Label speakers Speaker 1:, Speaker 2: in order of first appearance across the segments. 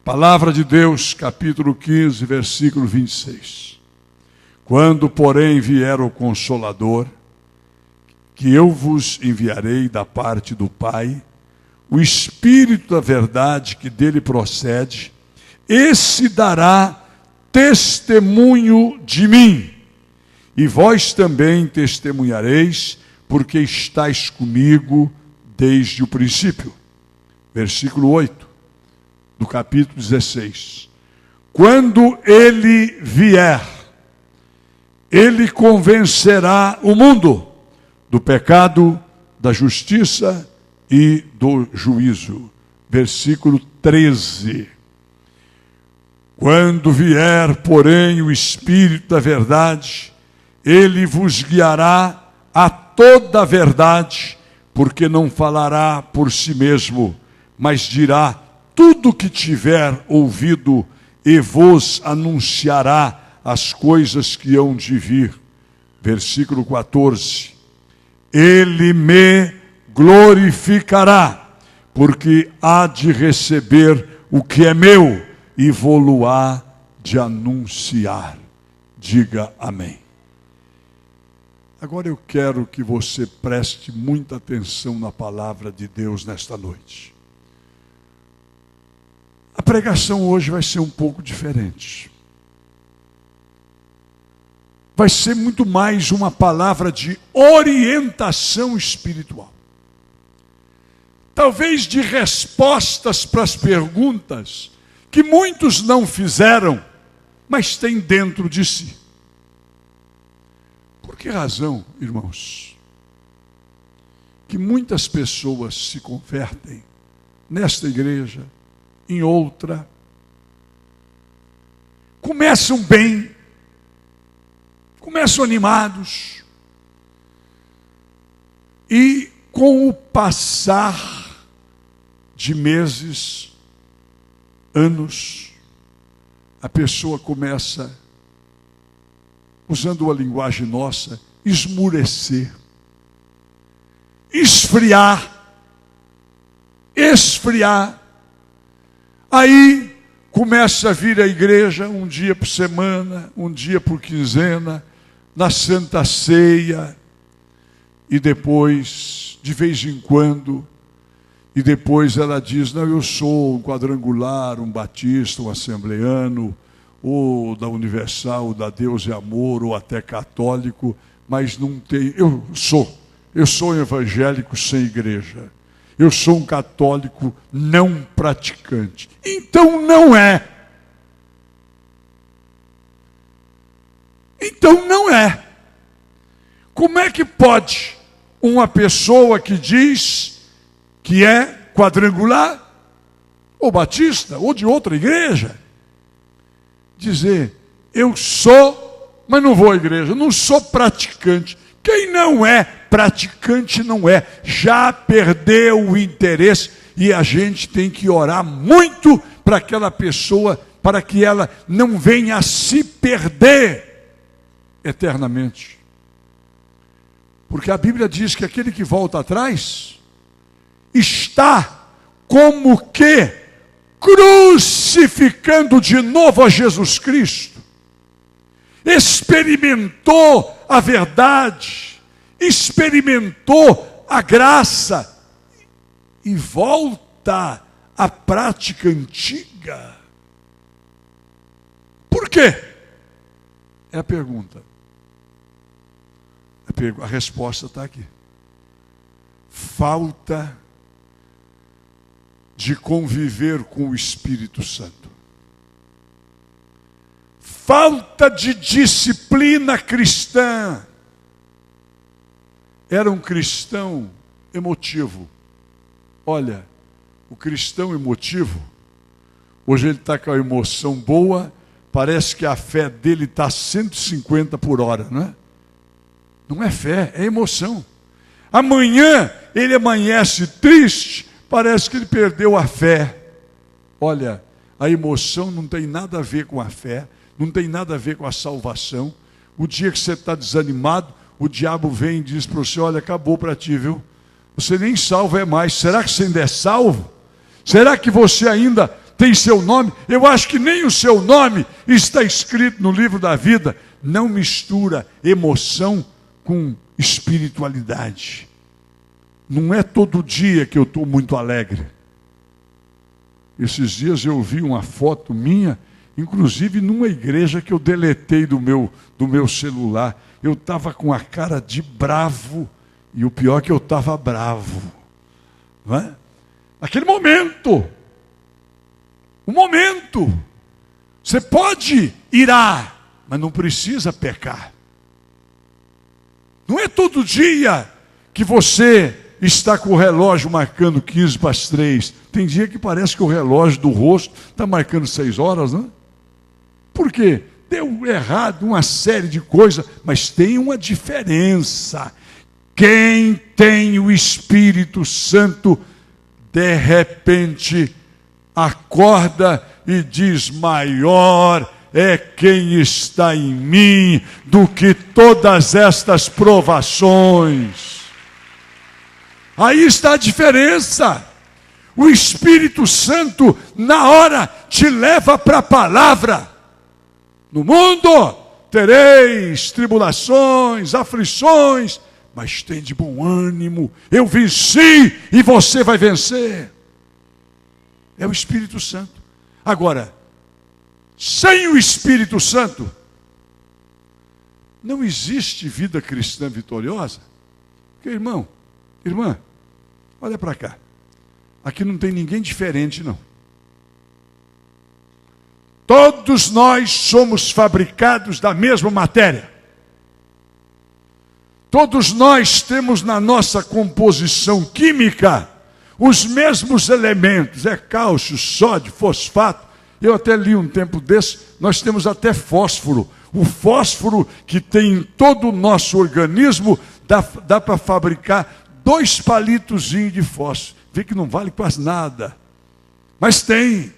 Speaker 1: Palavra de Deus, capítulo 15, versículo 26. Quando, porém, vier o Consolador, que eu vos enviarei da parte do Pai, o Espírito da verdade que dele procede, esse dará testemunho de mim. E vós também testemunhareis, porque estáis comigo desde o princípio. Versículo 8. Do capítulo 16. Quando ele vier, ele convencerá o mundo do pecado, da justiça e do juízo. Versículo 13. Quando vier, porém, o Espírito da verdade, ele vos guiará a toda a verdade, porque não falará por si mesmo, mas dirá tudo que tiver ouvido e vos anunciará as coisas que hão de vir. Versículo 14. Ele me glorificará, porque há de receber o que é meu e vou-lo-á de anunciar. Diga amém. Agora eu quero que você preste muita atenção na palavra de Deus nesta noite. A pregação hoje vai ser um pouco diferente. Vai ser muito mais uma palavra de orientação espiritual. Talvez de respostas para as perguntas que muitos não fizeram, mas têm dentro de si. Por que razão, irmãos, que muitas pessoas se convertem nesta igreja, em outra, começam bem, começam animados, e com o passar de meses, anos, a pessoa começa, usando a linguagem nossa, esmurecer, esfriar. Aí começa a vir à igreja um dia por semana, um dia por quinzena, na Santa Ceia, e depois, de vez em quando, e depois ela diz, não, eu sou um quadrangular, um batista, um assembleano, ou da Universal, ou da Deus e Amor, ou até católico, mas não tem, eu sou um evangélico sem igreja. Eu sou um católico não praticante. Então não é. Como é que pode uma pessoa que diz que é quadrangular, ou batista, ou de outra igreja, dizer, eu sou, mas não vou à igreja, não sou praticante. Quem não é praticante não é, já perdeu o interesse, e a gente tem que orar muito para aquela pessoa, para que ela não venha a se perder eternamente. Porque a Bíblia diz que aquele que volta atrás está como que crucificando de novo a Jesus Cristo. Experimentou a verdade, experimentou a graça e volta à prática antiga. Por quê? É a pergunta. A resposta está aqui. Falta de conviver com o Espírito Santo. Falta de disciplina cristã. Era um cristão emotivo. Olha, o cristão emotivo, hoje ele está com a emoção boa, parece que a fé dele está 150 por hora, não é? Não é fé, é emoção. Amanhã ele amanhece triste, parece que ele perdeu a fé. Olha, a emoção não tem nada a ver com a fé, não tem nada a ver com a salvação. O dia que você está desanimado, o diabo vem e diz para você, olha, acabou para ti, viu? Você nem salvo é mais. Será que você ainda é salvo? Será que você ainda tem seu nome. Eu acho que nem o seu nome está escrito no livro da vida. Não mistura emoção com espiritualidade. Não é todo dia que eu estou muito alegre. Esses dias eu vi uma foto minha, inclusive numa igreja que eu deletei do meu celular. Eu estava com a cara de bravo, e o pior é que eu estava bravo. Não é? Naquele momento, um momento, você pode irar, mas não precisa pecar. Não é todo dia que você está com o relógio marcando 15 para as 3. Tem dia que parece que o relógio do rosto está marcando 6 horas, não é? Por quê? Deu errado uma série de coisas, mas tem uma diferença. Quem tem o Espírito Santo, de repente, acorda e diz: maior é quem está em mim do que todas estas provações. Aí está a diferença. O Espírito Santo, na hora, te leva para a palavra. No mundo tereis tribulações, aflições, mas tem de bom ânimo. Eu venci e você vai vencer. É o Espírito Santo. Agora, sem o Espírito Santo, não existe vida cristã vitoriosa. Porque, irmão, irmã, olha para cá. Aqui não tem ninguém diferente, não. Todos nós somos fabricados da mesma matéria. Todos nós temos na nossa composição química os mesmos elementos. É cálcio, sódio, fosfato. Eu até li um tempo desse, nós temos até fósforo. O fósforo que tem em todo o nosso organismo, dá para fabricar 2 palitozinhos de fósforo. Vê que não vale quase nada. Mas tem.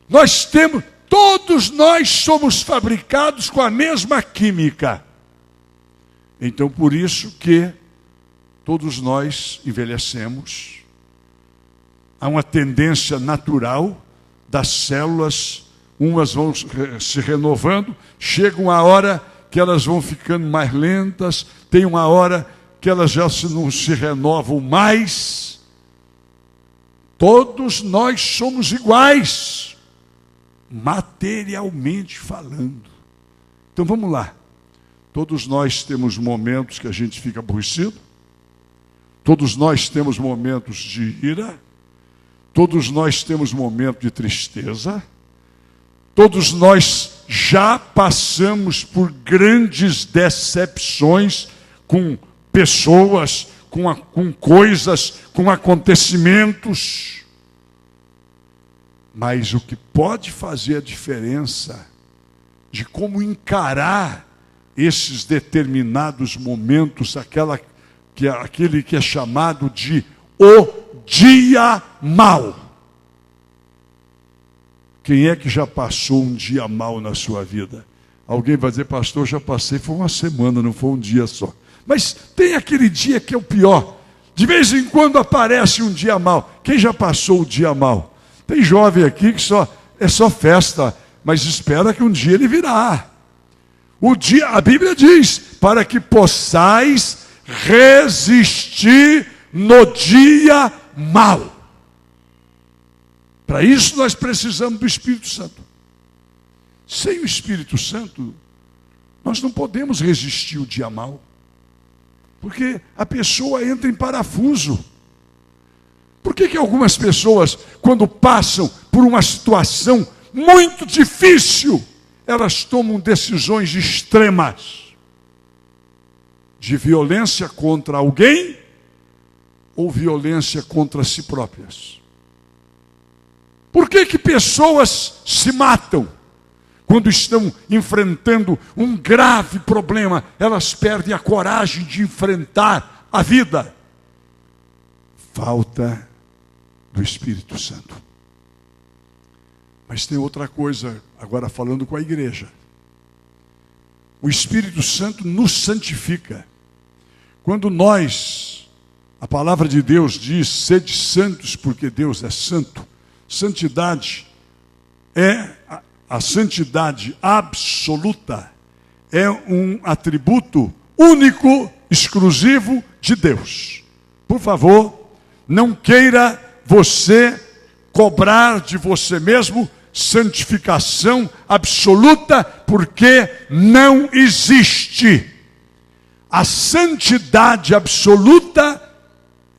Speaker 1: Nós temos, todos nós somos fabricados com a mesma química. Então, por isso que todos nós envelhecemos. Há uma tendência natural das células, umas vão se renovando, chega uma hora que elas vão ficando mais lentas, tem uma hora que elas já não se renovam mais. Todos nós somos iguais, materialmente falando. Então vamos lá. Todos nós temos momentos que a gente fica aborrecido. Todos nós temos momentos de ira. Todos nós temos momentos de tristeza. Todos nós já passamos por grandes decepções com pessoas, com coisas, com acontecimentos. Mas o que pode fazer a diferença de como encarar esses determinados momentos, aquele que é chamado de o dia mau. Quem é que já passou um dia mau na sua vida? Alguém vai dizer: pastor, já passei, foi uma semana, não foi um dia só. Mas tem aquele dia que é o pior. De vez em quando aparece um dia mau. Quem já passou o dia mau? Tem jovem aqui que é só festa, mas espera que um dia ele virá. A Bíblia diz: para que possais resistir no dia mau. Para isso nós precisamos do Espírito Santo. Sem o Espírito Santo, nós não podemos resistir o dia mau. Porque a pessoa entra em parafuso. Por que algumas pessoas, quando passam por uma situação muito difícil, elas tomam decisões extremas? De violência contra alguém ou violência contra si próprias? Por que pessoas se matam? Quando estão enfrentando um grave problema, elas perdem a coragem de enfrentar a vida. Falta do Espírito Santo. Mas tem outra coisa, agora falando com a igreja. O Espírito Santo nos santifica. Quando a palavra de Deus diz: sede santos porque Deus é santo, Santidade é a santidade absoluta, é um atributo único, exclusivo de Deus. Por favor, não queira você cobrar de você mesmo santificação absoluta, porque não existe. A santidade absoluta,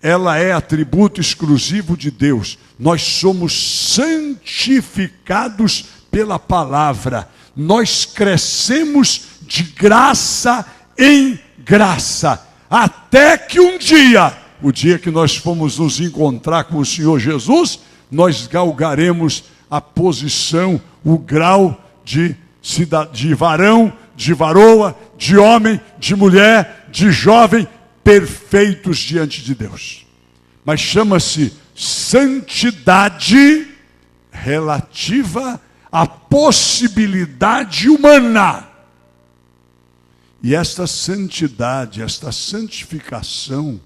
Speaker 1: ela é atributo exclusivo de Deus. Nós somos santificados pela palavra. Nós crescemos de graça em graça, até que um dia, o dia que nós formos nos encontrar com o Senhor Jesus, nós galgaremos a posição, o grau de varão, de varoa, de homem, de mulher, de jovem, perfeitos diante de Deus. Mas chama-se santidade relativa à possibilidade humana. E esta santidade, esta santificação,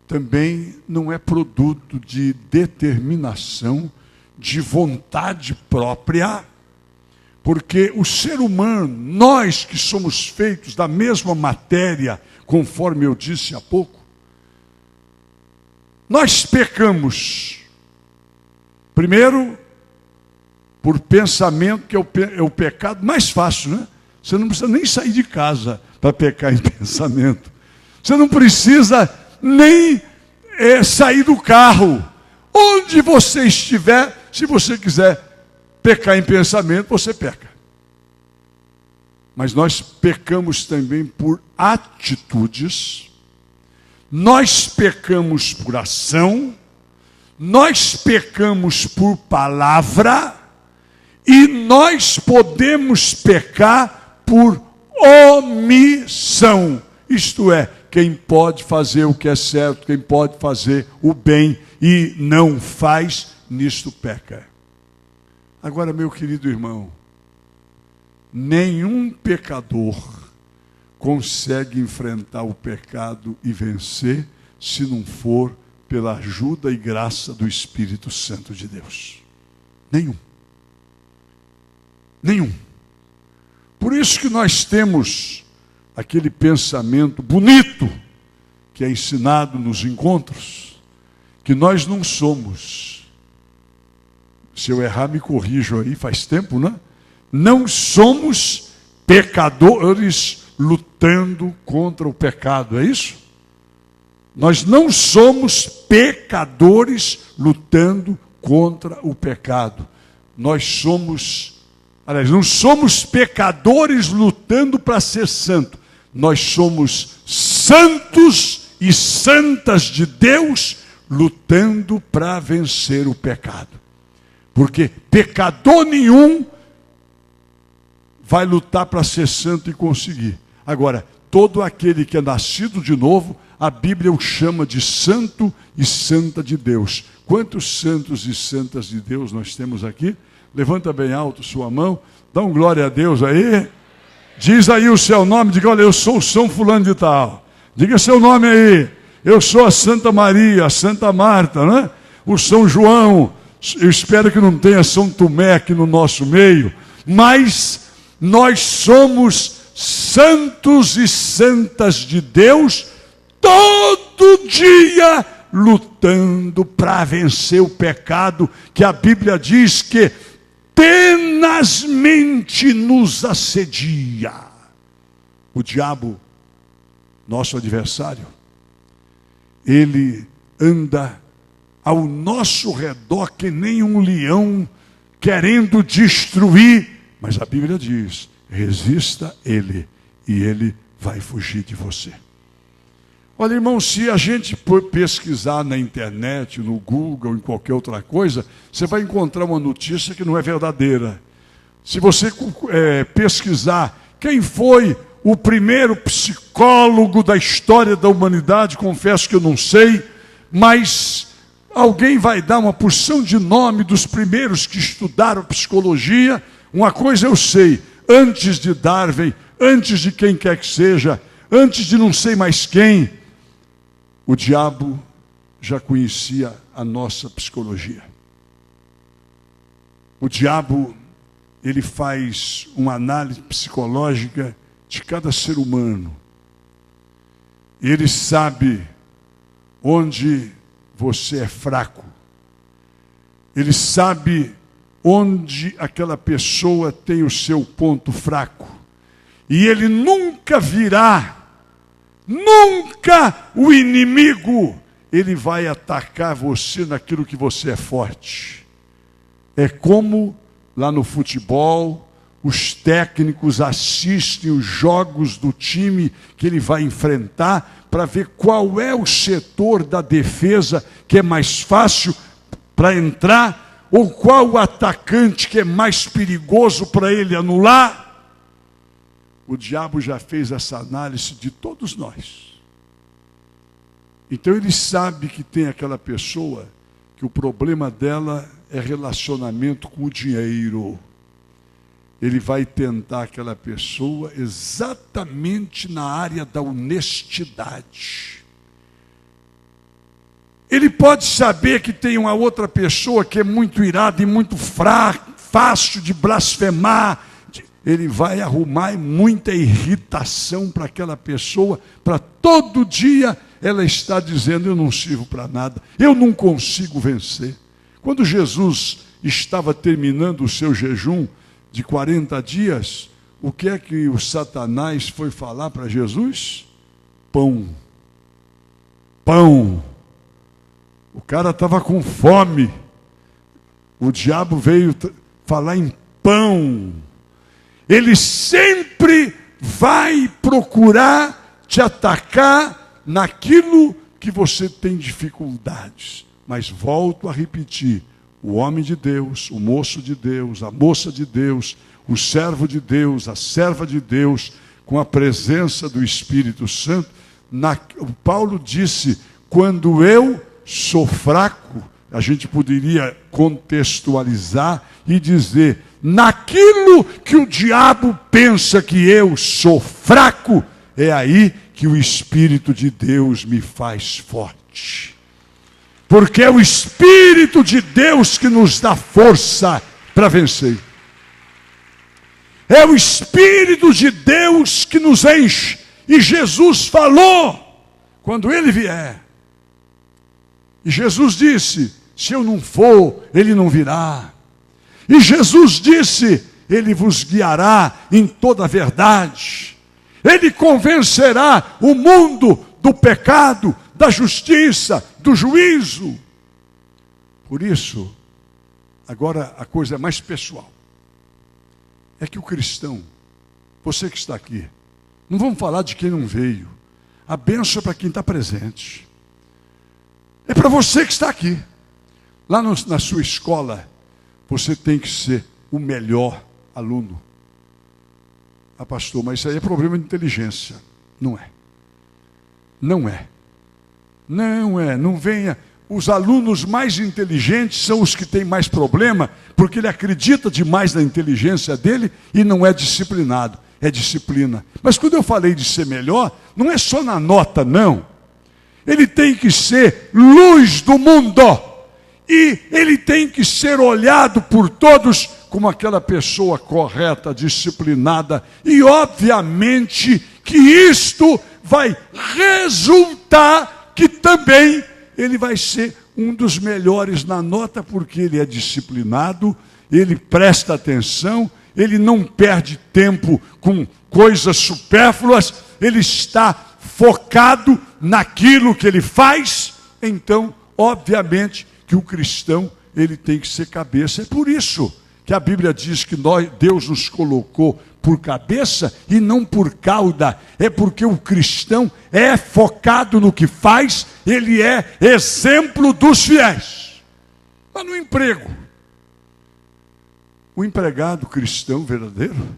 Speaker 1: também não é produto de determinação, de vontade própria, porque o ser humano, nós que somos feitos da mesma matéria, conforme eu disse há pouco, nós pecamos, primeiro, por pensamento, que é o pecado mais fácil, né? Você não precisa nem sair de casa para pecar em pensamento. Você não precisa nem sair do carro. Onde você estiver, se você quiser pecar em pensamento, você peca. Mas nós pecamos também por atitudes, nós pecamos por ação, nós pecamos por palavra, e nós podemos pecar por omissão. Isto é, quem pode fazer o que é certo, quem pode fazer o bem e não faz, nisto peca. Agora, meu querido irmão, nenhum pecador consegue enfrentar o pecado e vencer se não for pela ajuda e graça do Espírito Santo de Deus. Nenhum. Nenhum. Por isso que nós temos aquele pensamento bonito que é ensinado nos encontros, que nós não somos, se eu errar me corrijo aí, faz tempo, né? Não somos pecadores lutando contra o pecado, é isso? Nós não somos pecadores lutando contra o pecado. Nós somos, aliás, não somos pecadores lutando para ser santo. Nós somos santos e santas de Deus lutando para vencer o pecado. Porque pecador nenhum vai lutar para ser santo e conseguir. Agora, todo aquele que é nascido de novo, a Bíblia o chama de santo e santa de Deus. Quantos santos e santas de Deus nós temos aqui? Levanta bem alto sua mão, dá um glória a Deus aí. Diz aí o seu nome, diga, olha, eu sou o São Fulano de Tal. Diga seu nome aí. Eu sou a Santa Maria, a Santa Marta, né? O São João. Eu espero que não tenha São Tomé aqui no nosso meio. Mas nós somos santos e santas de Deus todo dia lutando para vencer o pecado, que a Bíblia diz que tenazmente nos assedia. O diabo, nosso adversário, ele anda ao nosso redor que nem um leão querendo destruir, mas a Bíblia diz, resista ele e ele vai fugir de você. Olha, irmão, se a gente for pesquisar na internet, no Google, em qualquer outra coisa, você vai encontrar uma notícia que não é verdadeira. Se você pesquisar quem foi o primeiro psicólogo da história da humanidade, confesso que eu não sei, mas alguém vai dar uma porção de nome dos primeiros que estudaram psicologia. Uma coisa eu sei, antes de Darwin, antes de quem quer que seja, antes de não sei mais quem, o diabo já conhecia a nossa psicologia. O diabo, ele faz uma análise psicológica de cada ser humano. Ele sabe onde você é fraco. Ele sabe onde aquela pessoa tem o seu ponto fraco. E ele nunca virá, nunca o inimigo, ele vai atacar você naquilo que você é forte. É como lá no futebol, os técnicos assistem os jogos do time que ele vai enfrentar para ver qual é o setor da defesa que é mais fácil para entrar, ou qual o atacante que é mais perigoso para ele anular. O diabo já fez essa análise de todos nós. Então ele sabe que tem aquela pessoa que o problema dela é relacionamento com o dinheiro. Ele vai tentar aquela pessoa exatamente na área da honestidade. Ele pode saber que tem uma outra pessoa que é muito irada e muito fácil de blasfemar. Ele vai arrumar muita irritação para aquela pessoa, para todo dia ela está dizendo: eu não sirvo para nada, eu não consigo vencer. Quando Jesus estava terminando o seu jejum de 40 dias, o que é que o Satanás foi falar para Jesus? Pão. Pão. O cara estava com fome. O diabo veio falar em pão. Ele sempre vai procurar te atacar naquilo que você tem dificuldades. Mas volto a repetir, o homem de Deus, o moço de Deus, a moça de Deus, o servo de Deus, a serva de Deus, com a presença do Espírito Santo, Paulo disse, quando eu sou fraco, a gente poderia contextualizar e dizer, naquilo que o diabo pensa que eu sou fraco, é aí que o Espírito de Deus me faz forte. Porque é o Espírito de Deus que nos dá força para vencer. É o Espírito de Deus que nos enche. E Jesus falou, quando Ele vier. E Jesus disse, se eu não for, Ele não virá. E Jesus disse, Ele vos guiará em toda a verdade. Ele convencerá o mundo do pecado, da justiça, do juízo. Por isso, agora a coisa é mais pessoal. É que o cristão, você que está aqui, não vamos falar de quem não veio. A bênção é para quem está presente. É para você que está aqui. Lá na sua escola, você tem que ser o melhor aluno. Ah, pastor, mas isso aí é problema de inteligência. Não é. Não é. Não é. Não venha. Os alunos mais inteligentes são os que têm mais problema, porque ele acredita demais na inteligência dele e não é disciplinado. É disciplina. Mas quando eu falei de ser melhor, não é só na nota, não. Ele tem que ser luz do mundo. E ele tem que ser olhado por todos como aquela pessoa correta, disciplinada. E obviamente que isto vai resultar que também ele vai ser um dos melhores na nota, porque ele é disciplinado, ele presta atenção, ele não perde tempo com coisas supérfluas, ele está focado naquilo que ele faz. Então, obviamente, que o cristão, ele tem que ser cabeça. É por isso que a Bíblia diz que Deus nos colocou por cabeça e não por cauda. É porque o cristão é focado no que faz, ele é exemplo dos fiéis. Mas no emprego, o empregado cristão verdadeiro,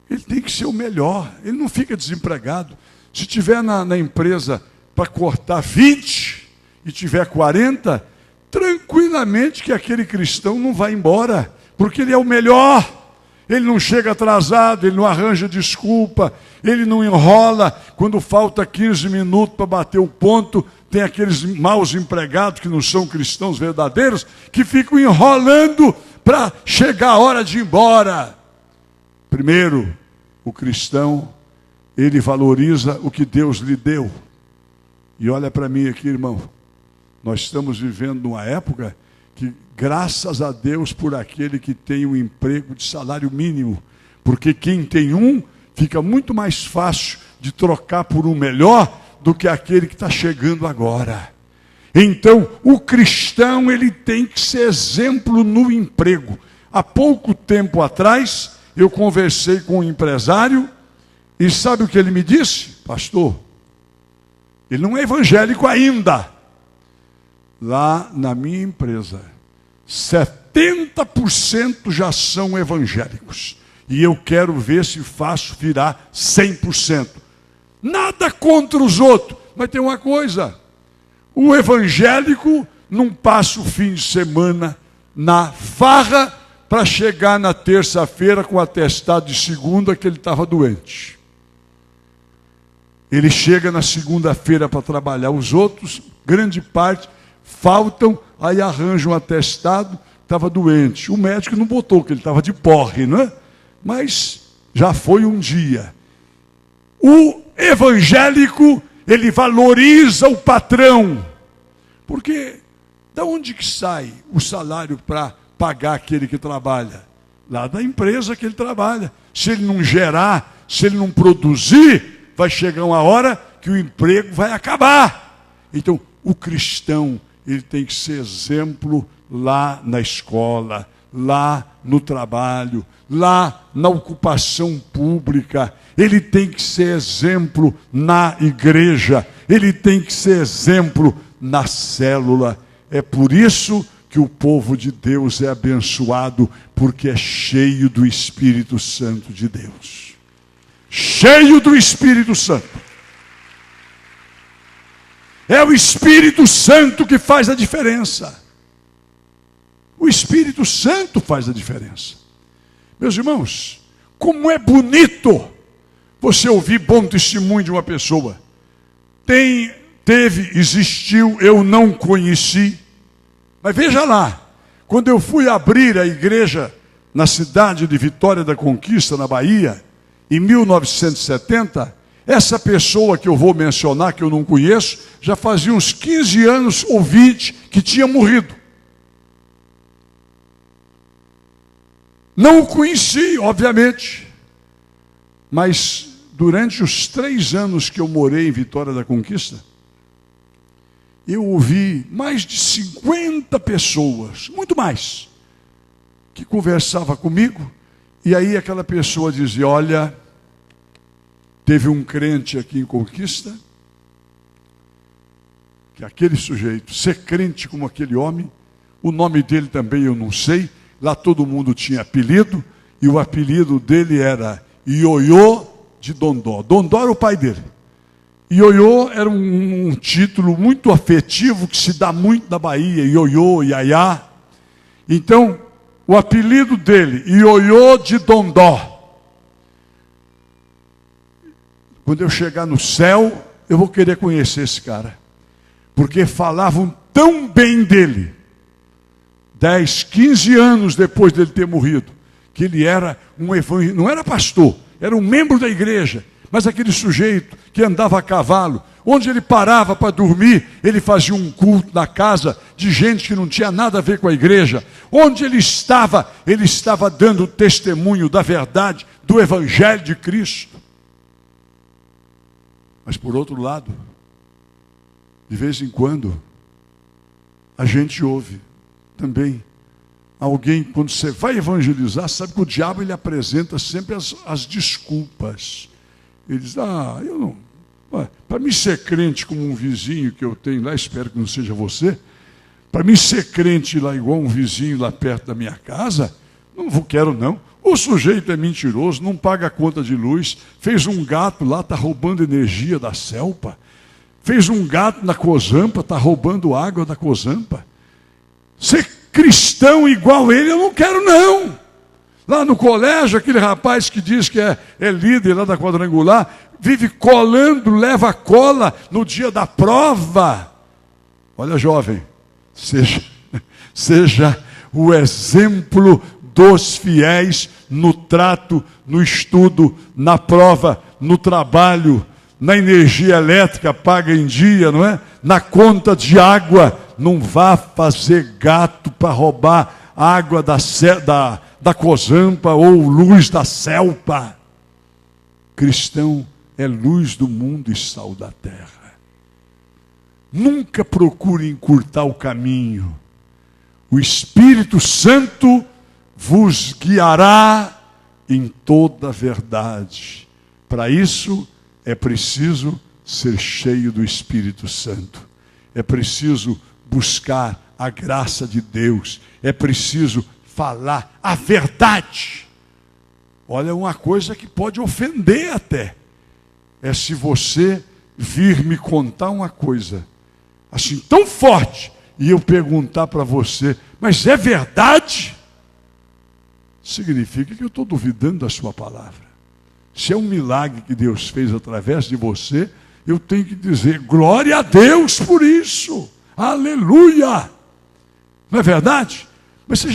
Speaker 1: ele tem que ser o melhor, ele não fica desempregado. Se tiver na empresa para cortar 20 e tiver 40, tranquilamente que aquele cristão não vai embora, porque ele é o melhor. Ele não chega atrasado, ele não arranja desculpa, ele não enrola. Quando falta 15 minutos para bater o ponto, tem aqueles maus empregados que não são cristãos verdadeiros, que ficam enrolando para chegar a hora de ir embora. Primeiro, o cristão, ele valoriza o que Deus lhe deu. E olha para mim aqui, irmão. Nós estamos vivendo numa época que, graças a Deus, por aquele que tem um emprego de salário mínimo. Porque quem tem um, fica muito mais fácil de trocar por um melhor do que aquele que está chegando agora. Então, o cristão, ele tem que ser exemplo no emprego. Há pouco tempo atrás, eu conversei com um empresário, e sabe o que ele me disse? Pastor, ele não é evangélico ainda. Lá na minha empresa, 70% já são evangélicos. E eu quero ver se faço virar 100%. Nada contra os outros, mas tem uma coisa. O evangélico não passa o fim de semana na farra para chegar na terça-feira com atestado de segunda que ele estava doente. Ele chega na segunda-feira para trabalhar. Os outros, grande parte, faltam, aí arranjam um atestado, estava doente. O médico não botou, que ele estava de porre, não é? Mas já foi um dia. O evangélico, ele valoriza o patrão. Porque da onde que sai o salário para pagar aquele que trabalha? Lá da empresa que ele trabalha. Se ele não gerar, se ele não produzir, vai chegar uma hora que o emprego vai acabar. Então, o cristão, ele tem que ser exemplo lá na escola, lá no trabalho, lá na ocupação pública. Ele tem que ser exemplo na igreja, ele tem que ser exemplo na célula. É por isso que o povo de Deus é abençoado, porque é cheio do Espírito Santo de Deus. Cheio do Espírito Santo. É o Espírito Santo que faz a diferença. O Espírito Santo faz a diferença. Meus irmãos, como é bonito você ouvir bom testemunho de uma pessoa. Existiu, eu não conheci. Mas veja lá, quando eu fui abrir a igreja na cidade de Vitória da Conquista, na Bahia, em 1970, essa pessoa que eu vou mencionar, que eu não conheço, já fazia uns 15 anos ou 20 que tinha morrido. Não o conheci, obviamente, mas durante os 3 anos que eu morei em Vitória da Conquista, eu ouvi mais de 50 pessoas, muito mais, que conversavam comigo, e aí aquela pessoa dizia, olha, teve um crente aqui em Conquista, que aquele sujeito, ser crente como aquele homem, o nome dele também eu não sei, lá todo mundo tinha apelido, e o apelido dele era Ioiô de Dondó. Dondó era o pai dele. Ioiô era um título muito afetivo que se dá muito na Bahia, Ioiô, Iaiá. Então, o apelido dele, Ioiô de Dondó. Quando eu chegar no céu, eu vou querer conhecer esse cara. Porque falavam tão bem dele. 10, 15 anos depois dele ter morrido. Que ele era um evangelista, não era pastor, era um membro da igreja. Mas aquele sujeito que andava a cavalo, onde ele parava para dormir, ele fazia um culto na casa de gente que não tinha nada a ver com a igreja. Onde ele estava dando testemunho da verdade, do Evangelho de Cristo. Mas por outro lado, de vez em quando, a gente ouve também alguém, quando você vai evangelizar, sabe que o diabo ele apresenta sempre as desculpas. Ele diz, eu não... Para mim ser crente como um vizinho que eu tenho lá, espero que não seja você, para mim ser crente lá igual um vizinho lá perto da minha casa, não quero não. O sujeito é mentiroso, não paga a conta de luz, fez um gato lá, está roubando energia da Celpa, fez um gato na Cozampa, está roubando água da Cozampa. Ser cristão igual ele, eu não quero não. Lá no colégio, aquele rapaz que diz que é líder lá da quadrangular, vive colando, leva cola no dia da prova. Olha, jovem, seja o exemplo dos fiéis no trato, no estudo, na prova, no trabalho, na energia elétrica paga em dia, não é? Na conta de água. Não vá fazer gato para roubar água da Cozampa ou luz da Celpa. Cristão é luz do mundo e sal da terra. Nunca procure encurtar o caminho. O Espírito Santo vos guiará em toda a verdade. Para isso é preciso ser cheio do Espírito Santo. É preciso buscar a graça de Deus. É preciso falar a verdade. Olha, uma coisa que pode ofender até. É se você vir me contar uma coisa assim tão forte e eu perguntar para você, mas é verdade? Significa que eu estou duvidando da sua palavra. Se é um milagre que Deus fez através de você, eu tenho que dizer, glória a Deus por isso. Aleluia! Não é verdade? Mas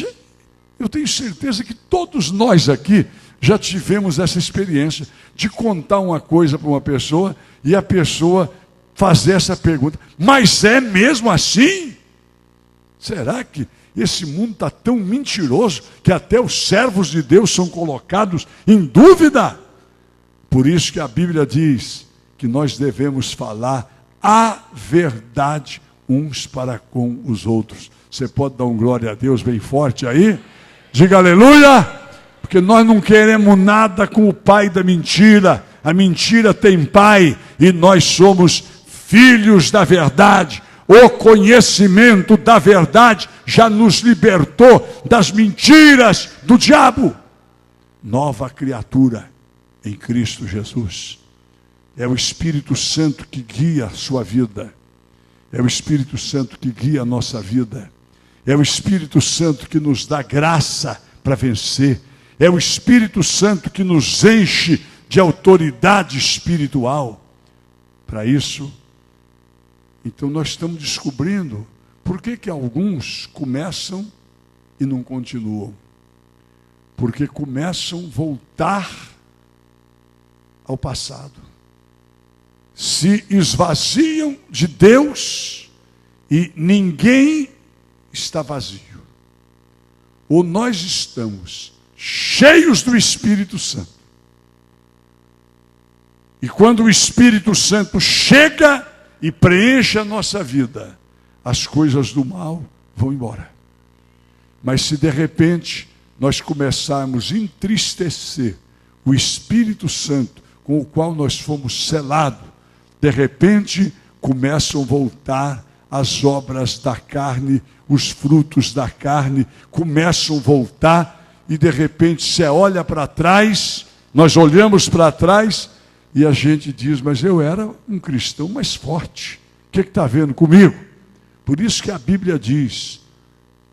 Speaker 1: eu tenho certeza que todos nós aqui já tivemos essa experiência de contar uma coisa para uma pessoa e a pessoa fazer essa pergunta, mas é mesmo assim? Será que esse mundo está tão mentiroso que até os servos de Deus são colocados em dúvida? Por isso que a Bíblia diz que nós devemos falar a verdade uns para com os outros. Você pode dar um glória a Deus bem forte aí? Diga aleluia! Porque nós não queremos nada com o pai da mentira. A mentira tem pai e nós somos filhos da verdade. O conhecimento da verdade já nos libertou das mentiras do diabo. Nova criatura em Cristo Jesus. É o Espírito Santo que guia a sua vida. É o Espírito Santo que guia a nossa vida. É o Espírito Santo que nos dá graça para vencer. É o Espírito Santo que nos enche de autoridade espiritual. Para isso, então nós estamos descobrindo por que alguns começam e não continuam. Porque começam a voltar ao passado. Se esvaziam de Deus e ninguém está vazio. Ou nós estamos cheios do Espírito Santo. E quando o Espírito Santo chega e preenche a nossa vida, as coisas do mal vão embora. Mas se de repente nós começarmos a entristecer o Espírito Santo com o qual nós fomos selados, de repente começam a voltar as obras da carne, os frutos da carne começam a voltar e de repente você olha para trás, nós olhamos para trás e a gente diz, mas eu era um cristão mais forte. O que está vendo comigo? Por isso que a Bíblia diz,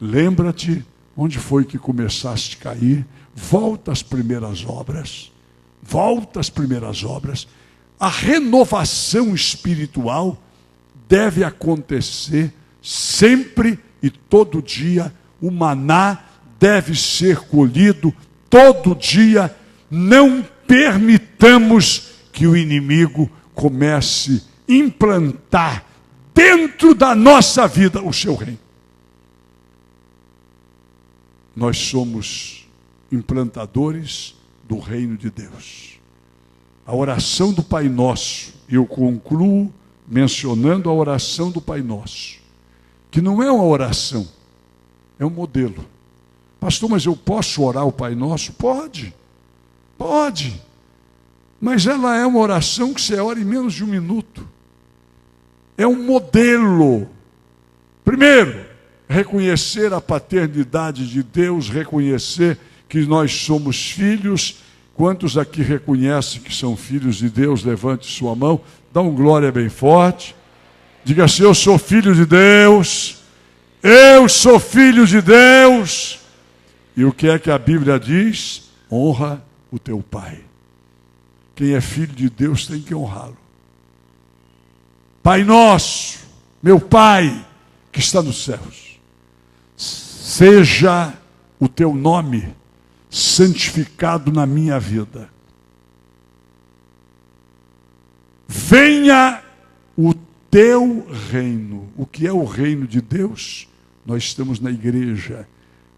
Speaker 1: lembra-te onde foi que começaste a cair, volta às primeiras obras, volta às primeiras obras. A renovação espiritual deve acontecer sempre e todo dia. O maná deve ser colhido todo dia. Não permitamos que o inimigo comece a implantar dentro da nossa vida o seu reino. Nós somos implantadores do reino de Deus. A oração do Pai Nosso, eu concluo mencionando a oração do Pai Nosso, que não é uma oração, é um modelo. Pastor, mas eu posso orar o Pai Nosso? Pode, mas ela é uma oração que você ora em menos de um minuto. É um modelo. Primeiro, reconhecer a paternidade de Deus, reconhecer que nós somos filhos. Quantos aqui reconhecem que são filhos de Deus? Levante sua mão, dá um glória bem forte. Diga assim, eu sou filho de Deus. Eu sou filho de Deus. E o que é que a Bíblia diz? Honra o teu pai. Quem é filho de Deus tem que honrá-lo. Pai nosso, meu Pai que está nos céus, seja o teu nome santificado na minha vida. Venha o teu reino. O que é o reino de Deus? Nós estamos na igreja.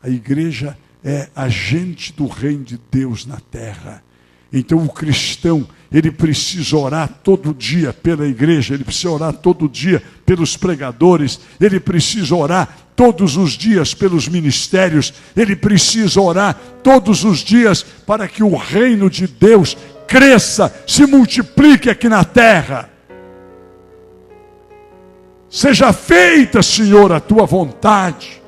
Speaker 1: A igreja é agente do reino de Deus na terra. Então o cristão, ele precisa orar todo dia pela igreja, ele precisa orar todo dia pelos pregadores, ele precisa orar todos os dias pelos ministérios, ele precisa orar todos os dias para que o reino de Deus cresça, se multiplique aqui na terra. Seja feita, Senhor, a tua vontade.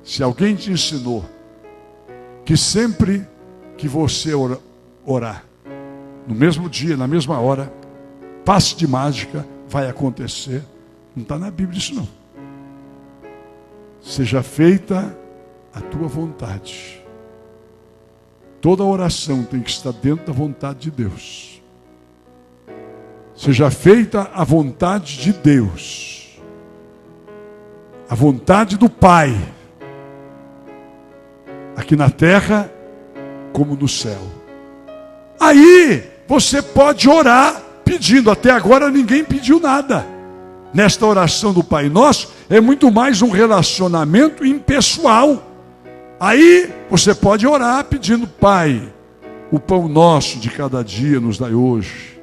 Speaker 1: Se alguém te ensinou que sempre que você orar, no mesmo dia, na mesma hora, passe de mágica, vai acontecer, não está na Bíblia isso não. Seja feita a tua vontade. Toda oração tem que estar dentro da vontade de Deus. Seja feita a vontade de Deus, a vontade do Pai, aqui na terra como no céu. Aí você pode orar pedindo. Até agora ninguém pediu nada. Nesta oração do Pai Nosso é muito mais um relacionamento impessoal. Aí você pode orar pedindo: Pai, o pão nosso de cada dia nos dai hoje.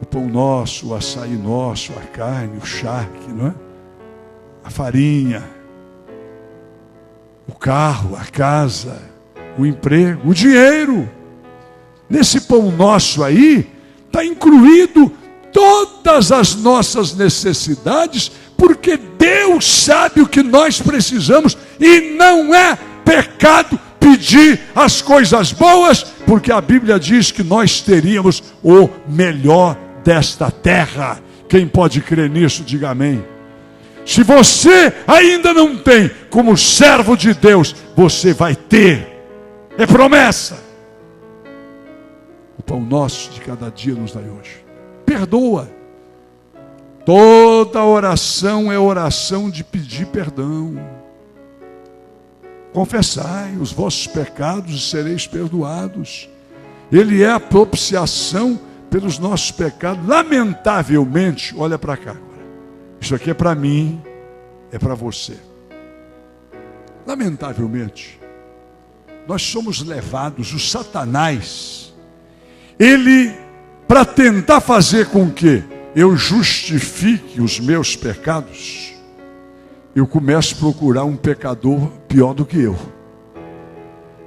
Speaker 1: O pão nosso, o açaí nosso, a carne, o charque, não é? A farinha, o carro, a casa, o emprego, o dinheiro. Nesse pão nosso aí está incluído todas as nossas necessidades, porque Deus sabe o que nós precisamos e não é pecado pedir as coisas boas, porque a Bíblia diz que nós teríamos o melhor desta terra. Quem pode crer nisso, diga amém. Se você ainda não tem, como servo de Deus, você vai ter. É promessa. O pão nosso de cada dia nos dai hoje. Perdoa. Toda oração é oração de pedir perdão. Confessai os vossos pecados e sereis perdoados. Ele é a propiciação pelos nossos pecados. Lamentavelmente, olha para cá agora. Isso aqui é para mim, é para você. Lamentavelmente, nós somos levados, o Satanás, ele, para tentar fazer com que eu justifique os meus pecados, eu começo a procurar um pecador pior do que eu.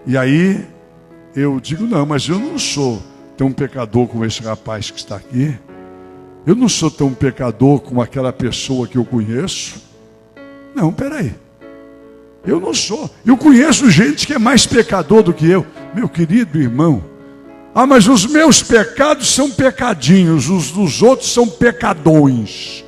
Speaker 1: E aí eu digo: não, mas eu não sou tão pecador como esse rapaz que está aqui. Eu não sou tão pecador como aquela pessoa que eu conheço. Não, peraí. Eu não sou. Eu conheço gente que é mais pecador do que eu. Meu querido irmão, mas os meus pecados são pecadinhos, os dos outros são pecadões.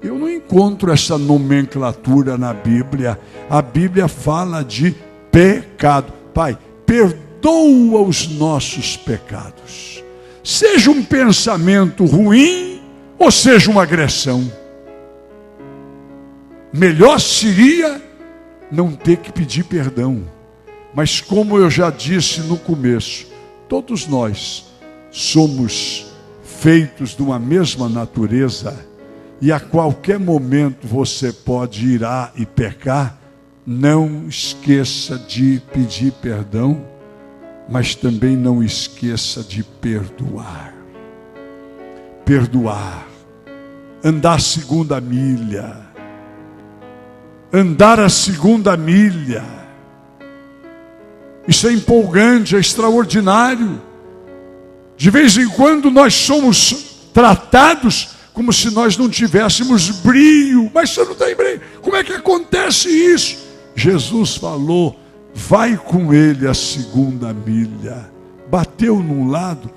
Speaker 1: Eu não encontro essa nomenclatura na Bíblia. A Bíblia fala de pecado. Pai, perdoa os nossos pecados. Seja um pensamento ruim, ou seja uma agressão. Melhor seria não ter que pedir perdão. Mas como eu já disse no começo, todos nós somos feitos de uma mesma natureza, e a qualquer momento você pode ir e pecar. Não esqueça de pedir perdão, mas também não esqueça de perdoar. Perdoar. Andar a segunda milha. Andar a segunda milha. Isso é empolgante, é extraordinário. De vez em quando nós somos tratados como se nós não tivéssemos brio. Mas você não tem brio. Como é que acontece isso? Jesus falou: vai com ele a segunda milha. Bateu num lado,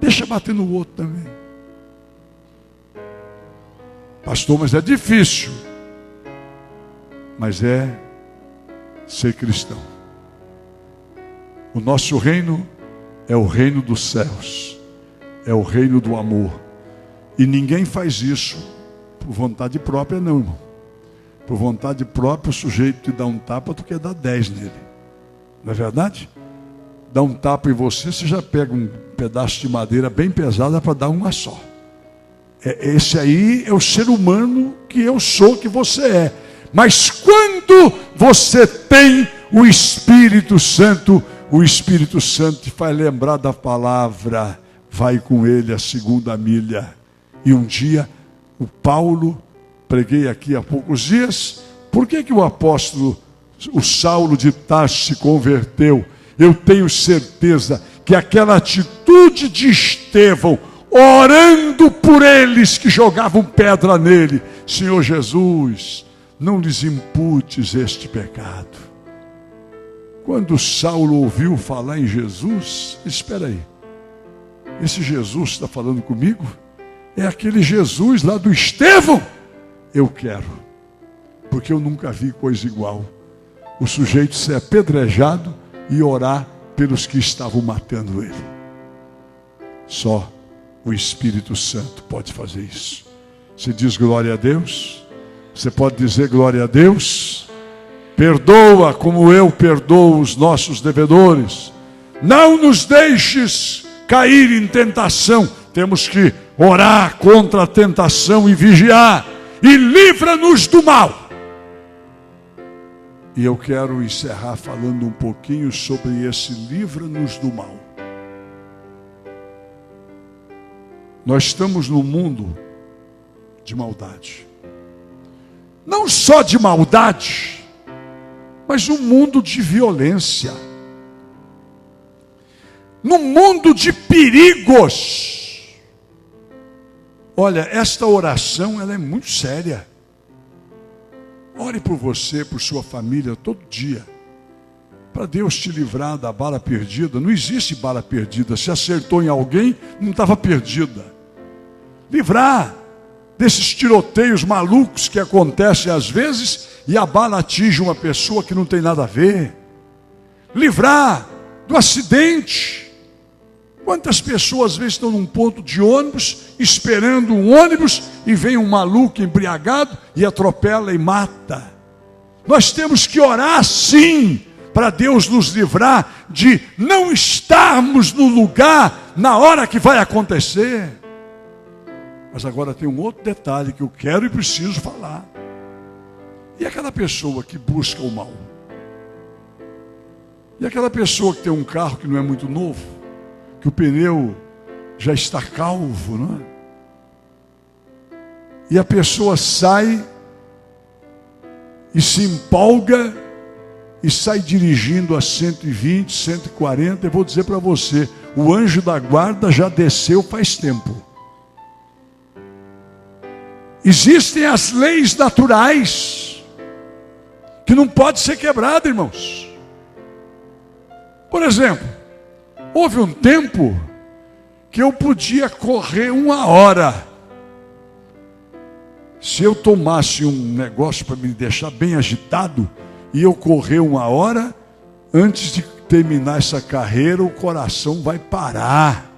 Speaker 1: deixa bater no outro também. Pastor, mas é difícil. Mas é ser cristão. O nosso reino é o reino dos céus. É o reino do amor. E ninguém faz isso por vontade própria, não, irmão. Por vontade própria, o sujeito te dá um tapa, tu quer dar 10 nele. Não é verdade? Dá um tapa em você, você já pega um pedaço de madeira bem pesada para dar uma só. Esse aí é o ser humano que eu sou, que você é. Mas quando você tem o Espírito Santo, o Espírito Santo te faz lembrar da palavra, vai com ele a segunda milha. E um dia, o Paulo, preguei aqui há poucos dias, por que o apóstolo, o Saulo de Tarso se converteu? Eu tenho certeza que aquela atitude de Estevão, orando por eles que jogavam pedra nele, Senhor Jesus, não lhes imputes este pecado. Quando Saulo ouviu falar em Jesus, espera aí, esse Jesus está falando comigo? É aquele Jesus lá do Estevão? Eu quero, porque eu nunca vi coisa igual. O sujeito ser apedrejado e orar pelos que estavam matando ele. Só o Espírito Santo pode fazer isso. Você diz glória a Deus? Você pode dizer glória a Deus? Perdoa como eu perdoo os nossos devedores. Não nos deixes cair em tentação. Temos que orar contra a tentação e vigiar. E livra-nos do mal. E eu quero encerrar falando um pouquinho sobre esse livra-nos do mal. Nós estamos num mundo de maldade. Não só de maldade, mas um mundo de violência. Num mundo de perigos. Olha, esta oração ela é muito séria. Ore por você, por sua família, todo dia. Para Deus te livrar da bala perdida. Não existe bala perdida. Se acertou em alguém, não estava perdida. Livrar desses tiroteios malucos que acontecem às vezes e a bala atinge uma pessoa que não tem nada a ver. Livrar do acidente. Quantas pessoas às vezes estão num ponto de ônibus, esperando um ônibus, e vem um maluco embriagado e atropela e mata. Nós temos que orar sim, para Deus nos livrar de não estarmos no lugar na hora que vai acontecer. Mas agora tem um outro detalhe que eu quero e preciso falar. E aquela pessoa que busca o mal? E aquela pessoa que tem um carro que não é muito novo? Que o pneu já está calvo, não é? E a pessoa sai e se empolga e sai dirigindo a 120, 140. Eu vou dizer para você, o anjo da guarda já desceu faz tempo. Existem as leis naturais que não podem ser quebradas, irmãos. Por exemplo, houve um tempo que eu podia correr 1 hora. Se eu tomasse um negócio para me deixar bem agitado e eu correr 1 hora, antes de terminar essa carreira, o coração vai parar.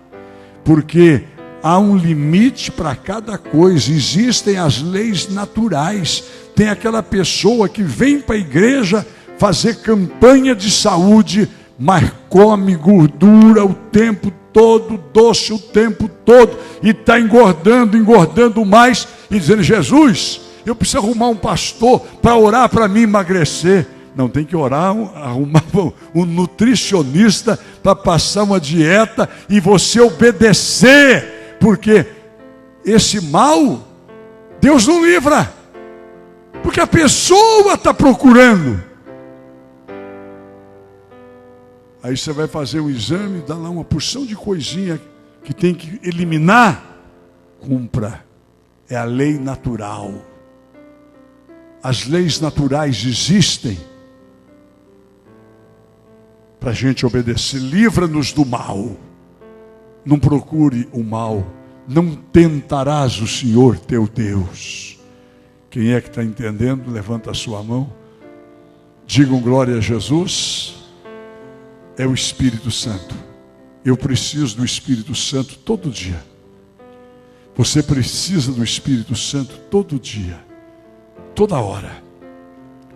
Speaker 1: Porque há um limite para cada coisa. Existem as leis naturais. Tem aquela pessoa que vem para a igreja fazer campanha de saúde, mas come gordura o tempo todo, doce o tempo todo, e está engordando mais, e dizendo, Jesus, eu preciso arrumar um pastor para orar para mim emagrecer. Não, tem que orar, arrumar um nutricionista para passar uma dieta e você obedecer, porque esse mal, Deus não livra, porque a pessoa está procurando. Aí você vai fazer um exame, dá lá uma porção de coisinha que tem que eliminar. Cumpra. É a lei natural. As leis naturais existem para a gente obedecer. Livra-nos do mal. Não procure o mal. Não tentarás o Senhor teu Deus. Quem é que está entendendo? Levanta a sua mão. Digam glória a Jesus. É o Espírito Santo. Eu preciso do Espírito Santo todo dia. Você precisa do Espírito Santo todo dia, toda hora.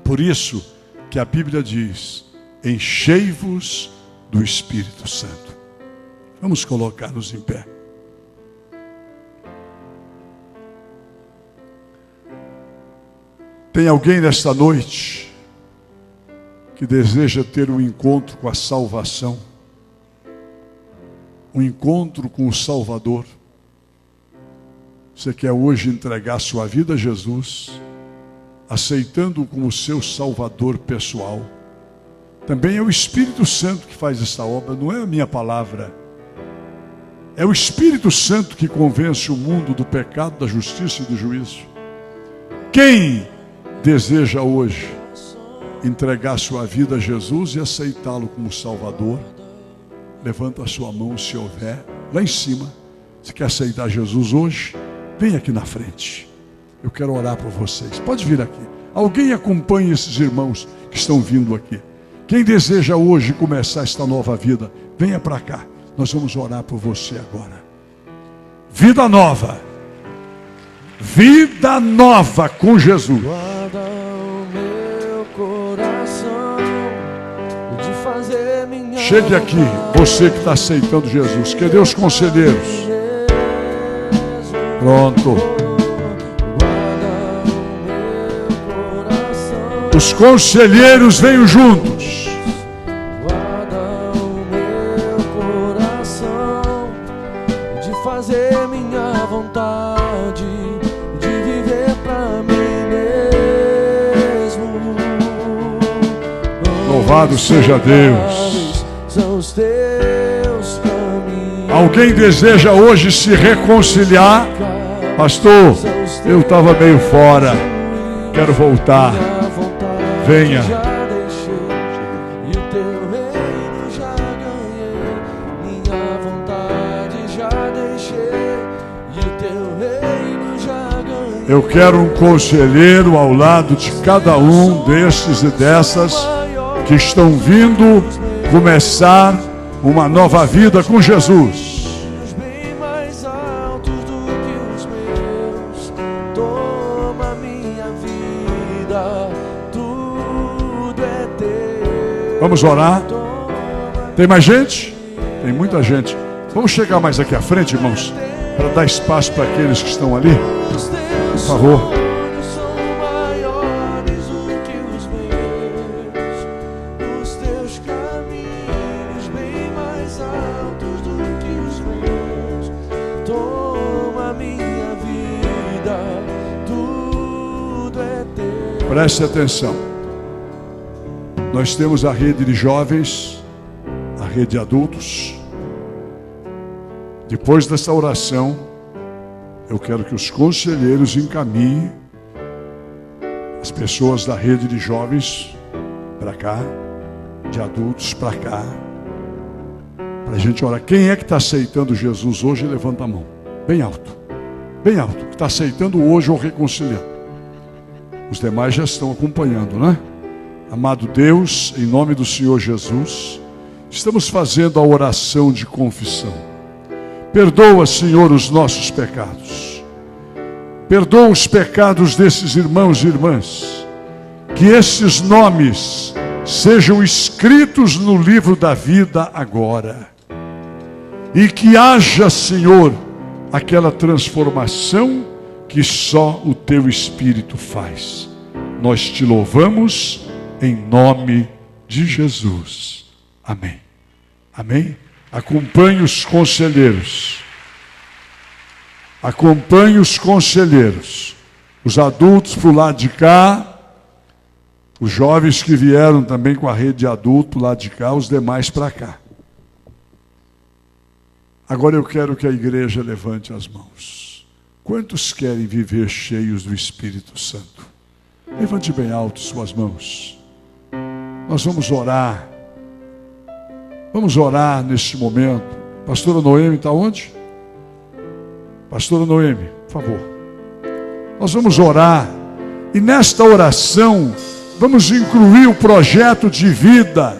Speaker 1: Por isso que a Bíblia diz: enchei-vos do Espírito Santo. Vamos colocar-nos em pé. Tem alguém nesta noite que deseja ter um encontro com a salvação, um encontro com o Salvador? Você quer hoje entregar sua vida a Jesus, aceitando-o como seu Salvador pessoal? Também é o Espírito Santo que faz essa obra, não é a minha palavra. É o Espírito Santo que convence o mundo do pecado, da justiça e do juízo. Quem deseja hoje entregar sua vida a Jesus e aceitá-lo como Salvador? Levanta a sua mão, se houver, lá em cima. Se quer aceitar Jesus hoje, vem aqui na frente. Eu quero orar por vocês. Pode vir aqui. Alguém acompanhe esses irmãos que estão vindo aqui. Quem deseja hoje começar esta nova vida, venha para cá. Nós vamos orar por você agora. Vida nova. Vida nova com Jesus.
Speaker 2: Guarda o meu coração de fazer minha
Speaker 1: Chegue aqui, você que está aceitando Jesus. Cadê os conselheiros? Pronto. Os conselheiros venham juntos.
Speaker 2: Guarda o meu coração de fazer minha vontade, de viver pra mim mesmo.
Speaker 1: Louvado seja Deus.
Speaker 2: São os teus caminhos.
Speaker 1: Alguém deseja hoje se reconciliar? Pastor, eu estava meio fora, quero voltar. Venha.
Speaker 2: Já deixei, e o teu reino já ganhei. Minha vontade já deixei, e o teu reino já ganhei.
Speaker 1: Eu quero um conselheiro ao lado de cada um desses e dessas que estão vindo começar uma nova vida com Jesus.
Speaker 2: Bem mais altos do que os meus, toma minha vida, tudo é teu.
Speaker 1: Vamos orar? Tem mais gente? Tem muita gente. Vamos chegar mais aqui à frente, irmãos, para dar espaço para aqueles que estão ali. Por favor.
Speaker 2: Sonhos são maiores do que os meus, os teus caminhos bem mais altos do que os meus. Toma minha vida, tudo é teu.
Speaker 1: Preste atenção. Nós temos a rede de jovens, a rede de adultos. Depois dessa oração, eu quero que os conselheiros encaminhem as pessoas da rede de jovens para cá, de adultos para cá, para a gente orar. Quem é que está aceitando Jesus hoje? Levanta a mão, bem alto, que está aceitando hoje ou reconciliando. Os demais já estão acompanhando, né? Amado Deus, em nome do Senhor Jesus, estamos fazendo a oração de confissão. Perdoa, Senhor, os nossos pecados. Perdoa os pecados desses irmãos e irmãs. Que esses nomes sejam escritos no livro da vida agora. E que haja, Senhor, aquela transformação que só o Teu Espírito faz. Nós te louvamos em nome de Jesus. Amém. Amém? Acompanhe os conselheiros. Acompanhe os conselheiros. Os adultos para o lado de cá. Os jovens que vieram também com a rede de adulto para o lado de cá. Os demais para cá. Agora eu quero que a igreja levante as mãos. Quantos querem viver cheios do Espírito Santo? Levante bem alto suas mãos. Nós vamos orar. Vamos orar neste momento. Pastora Noemi está onde? Pastora Noemi, por favor. Nós vamos orar. E nesta oração, vamos incluir o projeto de vida.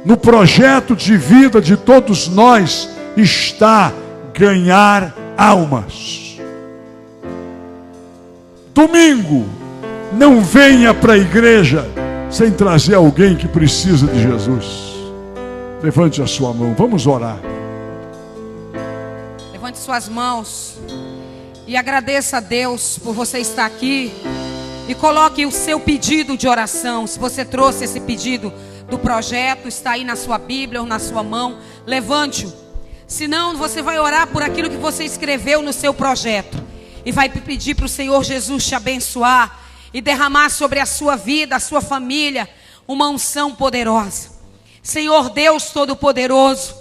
Speaker 1: No projeto de vida de todos nós está ganhar almas. Domingo, não venha para a igreja sem trazer alguém que precisa de Jesus. Levante a sua mão, vamos orar.
Speaker 3: Levante suas mãos e agradeça a Deus por você estar aqui. E coloque o seu pedido de oração. Se você trouxe esse pedido do projeto, está aí na sua Bíblia ou na sua mão, levante-o. Senão você vai orar por aquilo que você escreveu no seu projeto. E vai pedir para o Senhor Jesus te abençoar e derramar sobre a sua vida, a sua família, uma unção poderosa. Senhor Deus Todo-Poderoso,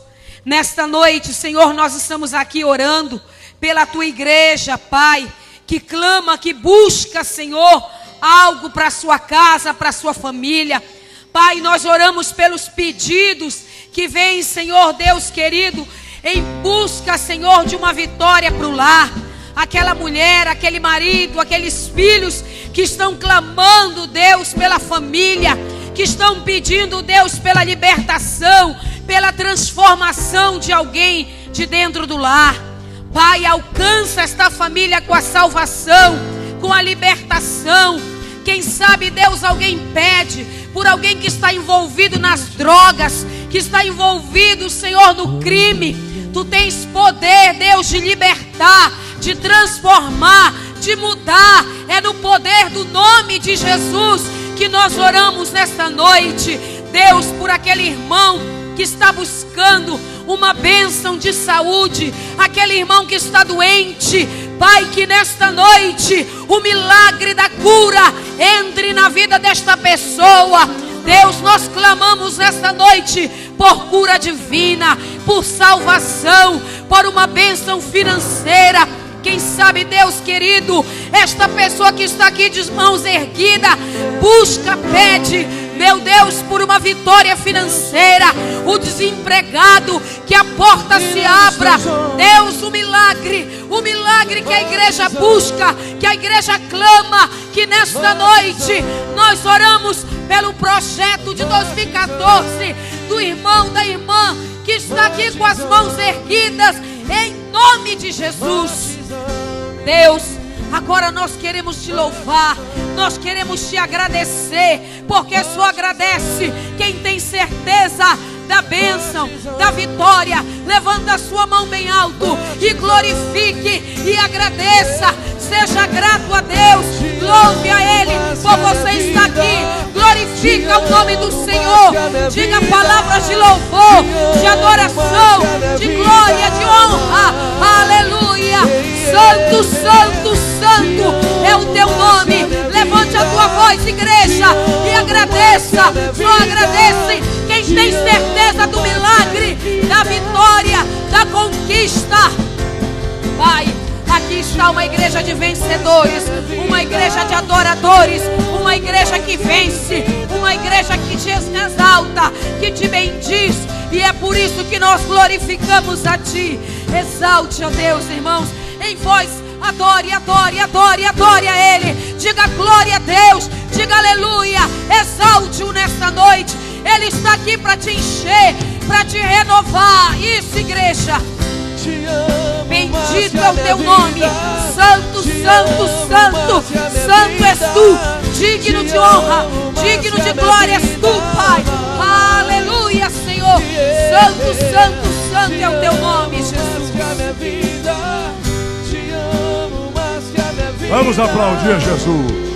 Speaker 3: nesta noite, Senhor, nós estamos aqui orando pela tua igreja, Pai, que clama, que busca, Senhor, algo para a sua casa, para a sua família. Pai, nós oramos pelos pedidos que vêm, Senhor Deus querido, em busca, Senhor, de uma vitória para o lar. Aquela mulher, aquele marido, aqueles filhos que estão clamando, Deus, pela família, que estão pedindo, Deus, pela libertação, pela transformação de alguém de dentro do lar. Pai, alcança esta família com a salvação, com a libertação. Quem sabe, Deus, alguém pede por alguém que está envolvido nas drogas, que está envolvido, Senhor, no crime. Tu tens poder, Deus, de libertar, de transformar, de mudar. É no poder do nome de Jesus que nós oramos nesta noite. Deus, por aquele irmão que está buscando uma bênção de saúde, aquele irmão que está doente, Pai, que nesta noite o milagre da cura entre na vida desta pessoa. Deus, nós clamamos nesta noite por cura divina, por salvação, por uma bênção financeira. Quem sabe, Deus querido, esta pessoa que está aqui de mãos erguidas, busca, pede, meu Deus, por uma vitória financeira. O desempregado, que a porta se abra. Deus, o milagre que a igreja busca, que a igreja clama. Que nesta noite nós oramos pelo projeto de 2014 do irmão, da irmã que está aqui com as mãos erguidas, em nome de Jesus. Deus, agora nós queremos te louvar, nós queremos te agradecer, porque só agradece quem tem certeza da bênção, da vitória. Levanta a sua mão bem alto e glorifique e agradeça. Seja grato a Deus, louve a Ele por você estar aqui. Glorifica o nome do Senhor. Diga palavras de louvor, de adoração, de glória, de honra. Aleluia. Santo, santo, santo é o teu nome. Levante a tua voz, igreja, e agradeça. Só agradece quem tem certeza do milagre, da vitória, da conquista. Pai, aqui está uma igreja de vencedores, uma igreja de adoradores, uma igreja que vence, uma igreja que te exalta, que te bendiz. E é por isso que nós glorificamos a Ti. Exalte a Deus, irmãos, em voz, adore, adore, adore, adore a Ele. Diga glória a Deus, diga aleluia, exalte-o nesta noite. Ele está aqui para te encher, para te renovar. Isso, igreja. Bendito é o teu nome. Santo, santo, santo, santo és tu. Digno de honra, digno de glória és tu, Pai. Aleluia, Senhor. Santo, santo, santo é o teu nome, Jesus.
Speaker 1: Vamos aplaudir Jesus.